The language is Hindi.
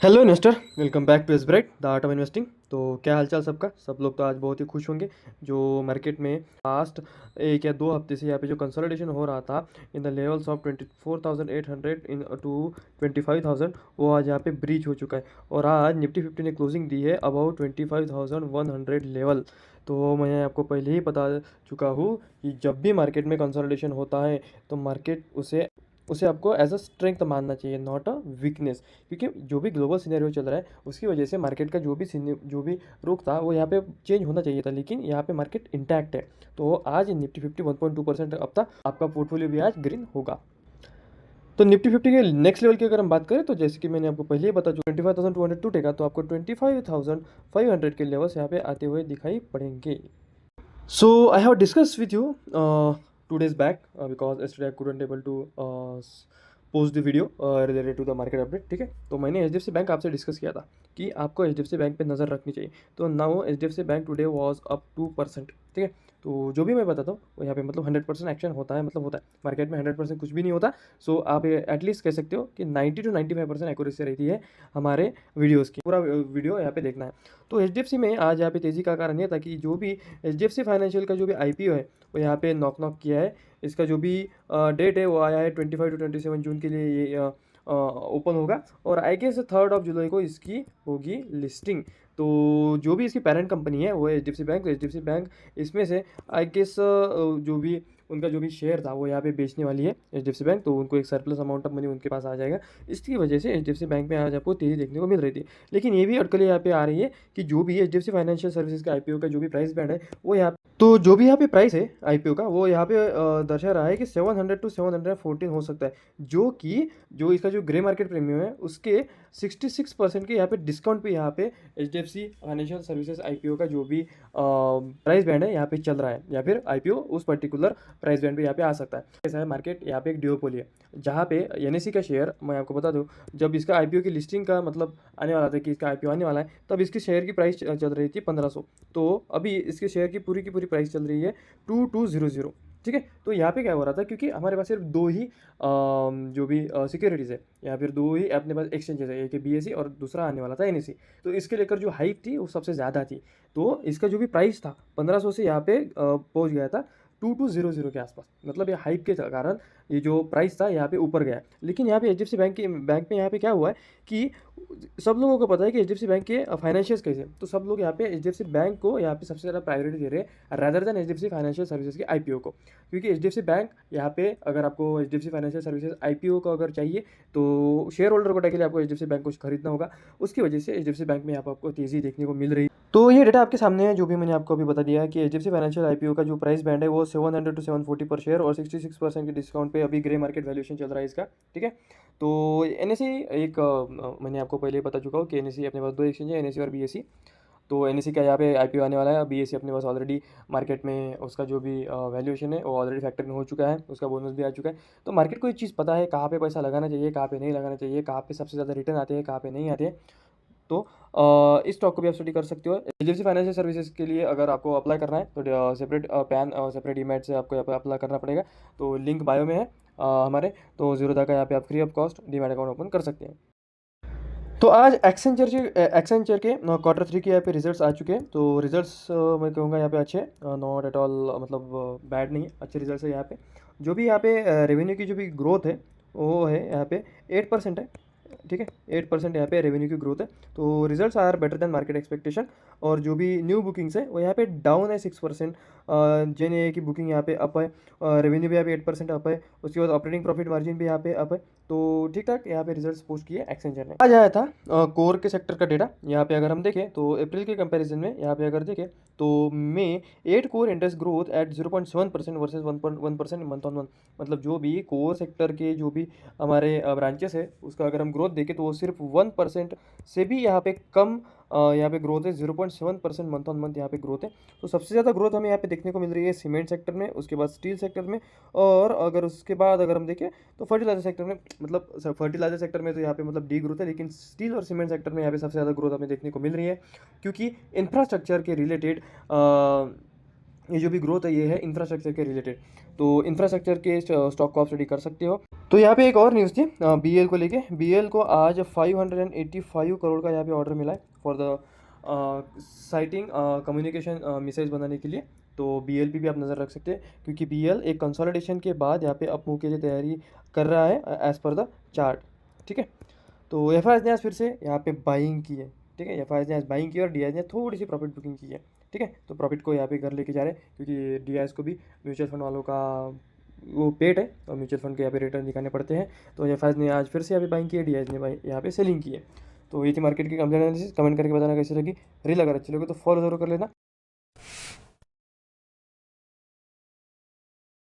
Hello investor, welcome back to एसब्राइट द आर्ट ऑफ इन्वेस्टिंग। तो क्या हालचाल सबका। सब लोग तो आज बहुत ही खुश होंगे। जो मार्केट में लास्ट 1 या 2 हफ्ते से यहाँ पे जो कंसोलिडेशन हो रहा था in the levels of 24,800 in to 25,000, वो आज यहाँ पे ब्रीच हो चुका है। और आज निफ्टी 50 ने क्लोजिंग दी है अबाउट 25,100 लेवल। तो मैं आपको पहले ही बता चुका हूँ कि जब भी मार्केट में कंसोलिडेशन होता है तो मार्केट उसे उसे आपको एज अ स्ट्रेंथ मानना चाहिए, नॉट अ वीकनेस। क्योंकि जो भी ग्लोबल सिनेरियो चल रहा है उसकी वजह से मार्केट का जो भी रुख था वो यहाँ पे चेंज होना चाहिए था, लेकिन यहाँ पे मार्केट इंटैक्ट है। तो आज निफ्टी 50 1.2% अब तक आपका पोर्टफोलियो भी आज ग्रीन होगा। तो निफ्टी 50 के नेक्स्ट लेवल की अगर हम बात करें तो जैसे कि मैंने आपको पहले ही बता चुका 25,200 टूटेगा तो आपको 25,500 के लेवल्स यहाँ पे आते हुए दिखाई पड़ेंगे। So I have discussed with you 2 days back because yesterday I couldn't able to post the video related to the market update। ठीक है, तो मैंने HDFC बैंक आपसे डिस्कस किया था कि आपको HDFC बैंक पे नज़र रखनी चाहिए। तो now HDFC bank today was up 2%। ठीक है, तो जो भी मैं बताता हूँ वो यहाँ पे मतलब 100% एक्शन होता है, मतलब होता है। मार्केट में 100% कुछ भी नहीं होता। सो आप एटलीस्ट कह सकते हो कि 90 to 95% एक्यूरेसी रहती है हमारे वीडियोज़ की। पूरा वीडियो यहाँ पे देखना है। तो HDFC में आज यहाँ पे तेज़ी का कारण ये था कि जो भी HDFC फाइनेंशियल का जो भी IPO है वो यहाँ पे नॉक किया है। इसका जो भी डेट है वो आया है 25 to 27 जून के लिए ये ओपन होगा। और आई गेस 3 जुलाई को इसकी होगी लिस्टिंग। तो जो भी इसकी पेरेंट कंपनी है वो HDFC बैंक। तो HDFC बैंक इसमें से आई गेस जो भी उनका जो भी शेयर था वो यहाँ पे बेचने वाली है HDFC बैंक। तो उनको एक सरप्लस अमाउंट ऑफ मनी उनके पास आ जाएगा। इसकी वजह से HDFC बैंक में आज आपको तेज़ी देखने को मिल रही थी। लेकिन ये भी अटकलें यहाँ पे आ रही है कि जो भी HDFC फाइनेंशियल सर्विसेज का IPO का जो भी प्राइस बैंड है वो यहाँ तो जो भी यहाँ पे प्राइस है IPO का वो यहाँ पे दर्शा रहा है कि 700 to 714 हो सकता है। जो इसका जो ग्रे मार्केट प्रीमियम है उसके 66% के यहाँ पे डिस्काउंट पे यहाँ पे HDFC फाइनेंशियल सर्विसेज IPO का जो भी प्राइस बैंड है यहाँ पे चल रहा है, या फिर IPO उस पर्टिकुलर प्राइस बैंड पे यहाँ पे आ सकता है। ऐसा है मार्केट यहाँ पे एक डिओपोली है जहाँ पे NSE का शेयर, मैं आपको बता दूँ, जब इसका IPO की लिस्टिंग का मतलब आने वाला था कि इसका IPO आने वाला है तब इसकी शेयर की प्राइस चल रही थी 1500। तो अभी इसके शेयर की पूरी प्राइस चल रही है 2200। ठीक है, तो यहाँ पे क्या हो रहा था, क्योंकि हमारे पास सिर्फ दो ही जो भी सिक्योरिटीज़ है या फिर दो ही अपने पास एक्सचेंजेस है, एक BSE और दूसरा आने वाला था NSE। तो इसके लेकर जो हाइप थी वो सबसे ज़्यादा थी। तो इसका जो भी प्राइस था 1500 से यहाँ पे पहुँच गया था 2200 के आसपास। मतलब ये हाइप के कारण ये जो प्राइस था यहाँ पे ऊपर गया। लेकिन यहाँ पे HDFC बैंक में यहाँ पे क्या हुआ है कि सब लोगों को पता है कि HDFC बैंक के फाइनेंशियल्स कैसे, तो सब लोग यहाँ पे HDFC बैंक को यहाँ पे सबसे ज़्यादा प्रायोरिटी दे रहे हैं rather than HDFC financial services के IPO को। क्योंकि HDFC बैंक यहाँ पे अगर आपको HDFC फाइनेंशियल सर्विसेज IPO को अगर चाहिए तो शेयर होल्डर कोटा के लिए आपको HDFC बैंक को खरीदना होगा। उसकी वजह से HDFC बैंक में यहाँ पर आपको तेज़ी देखने को मिल रही है। तो ये डेटा आपके सामने है जो भी मैंने आपको अभी बता दिया है कि HDFC फाइनेंशियल IPO का जो प्राइस बैंड है वो 700 to 740 पर शेयर और 66% के डिस्काउंट पे अभी ग्रे मार्केट वैल्यूएशन चल रहा है इसका। ठीक है, तो NSE एक मैंने आपको पहले बता चुका हूँ कि NSE अपने पास दो एक्सचेंज है, NSE और BSE। तो NSE का यहाँ पे IPO आने वाला है। BSE अपने पास ऑलरेडी मार्केट में उसका जो भी वैल्यूएशन है वो ऑलरेडी फैक्टर में हो चुका है, उसका बोनस भी आ चुका है। तो मार्केट को एक चीज़ पता है कहाँ पे पैसा लगाना चाहिए, कहाँ पे नहीं लगाना चाहिए, कहाँ पे सबसे ज़्यादा रिटर्न आते हैं, कहाँ पे नहीं आते हैं। तो इस स्टॉक को भी आप स्टडी कर सकते हो। HDFC फाइनेंशियल सर्विसेज के लिए अगर आपको अप्लाई करना है तो सेपरेट पैन और सेपरेट डीमैट से आपको यहाँ पे अप्लाई करना पड़ेगा। तो लिंक बायो में है हमारे। तो जीरोधा का यहाँ पे आप free of cost demat account open कर सकते हैं। तो आज एक्सेंचर के Q3 के यहाँ पे रिजल्ट्स आ चुके हैं। तो रिजल्ट्स मैं कहूँगा यहाँ पे अच्छे, नॉट एट ऑल मतलब बैड नहीं है, अच्छे रिजल्ट्स है यहाँ पे। जो भी यहाँ पे रेवेन्यू की जो भी ग्रोथ है वो है यहाँ पे 8% है। ठीक है, 8% यहाँ पे रेवेन्यू की ग्रोथ है। तो results are better than market expectation. और जो भी न्यू बुकिंग्स है वो यहाँ पे डाउन है 6%। JNAA की बुकिंग यहाँ पे अप है, रेवेन्यू भी यहाँ पे 8% अप है। उसके बाद ऑपरेटिंग प्रॉफिट मार्जिन भी यहाँ पे अप है। तो ठीक ठाक यहाँ पे रिजल्ट्स पोस्ट किए एक्सेंचर ने। आज आया था कोर के सेक्टर का डेटा। यहाँ पे अगर हम देखें तो अप्रैल के कंपैरिजन में यहाँ पे अगर देखें तो में 8 core index growth at 0.7% versus 1.1% month on month. मतलब जो भी कोर सेक्टर के जो भी हमारे ब्रांचेस है उसका अगर हम ग्रोथ देखें तो वो सिर्फ 1% से भी यहाँ पे कम यहाँ पे ग्रोथ है। 0.7% मंथ ऑन मंथ यहाँ पे ग्रोथ है। तो सबसे ज़्यादा ग्रोथ हमें यहाँ पे देखने को मिल रही है सीमेंट सेक्टर में, उसके बाद स्टील सेक्टर में, और अगर उसके बाद अगर हम देखें तो फर्टिलाइजर सेक्टर में। मतलब फर्टिलाइजर सेक्टर में तो यहाँ पे मतलब डी ग्रोथ है, लेकिन स्टील और सीमेंट सेक्टर में यहाँ पे सबसे ज़्यादा ग्रोथ हमें देखने को मिल रही है। क्योंकि इंफ्रास्ट्रक्चर के रिलेटेड ये जो भी ग्रोथ है ये है इंफ्रास्ट्रक्चर के रिलेटेड। तो इंफ्रास्ट्रक्चर के स्टॉक को आप स्टडी कर सकते हो। तो यहाँ पे एक और न्यूज़ थी बीएल को लेके। बीएल को आज 585 करोड़ का यहाँ पे ऑर्डर मिला है for the sighting communication missiles बनाने के लिए। तो बीएल पे भी आप नज़र रख सकते हैं, क्योंकि बीएल एक कंसोलिडेशन के बाद यहाँ पे अपमूव के लिए तैयारी कर रहा है एज़ पर द चार्ट। ठीक है, तो एफ ने आज फिर से यहाँ पे बाइंग की है। ठीक है, एफ ने आज बाइंग की और डी ने थोड़ी सी प्रॉफिट बुकिंग की है। ठीक है, तो प्रॉफिट को यहाँ पे घर लेके जा रहे हैं, क्योंकि डी को भी म्यूचुअल फंड वालों का वो पेट है और म्यूचुअल फंड के यहाँ पे रिटर्न दिखाने पड़ते हैं। तो एफ ने आज फिर से यहाँ पे बाइंग की है, डी ने यहाँ पे सेलिंग की है। तो ये थी मार्केट की कंप्लेन एनालिसिस। कमेंट करके बताना कैसी लगी। रील अगर अच्छी लगी तो फॉलो जरूर कर लेना।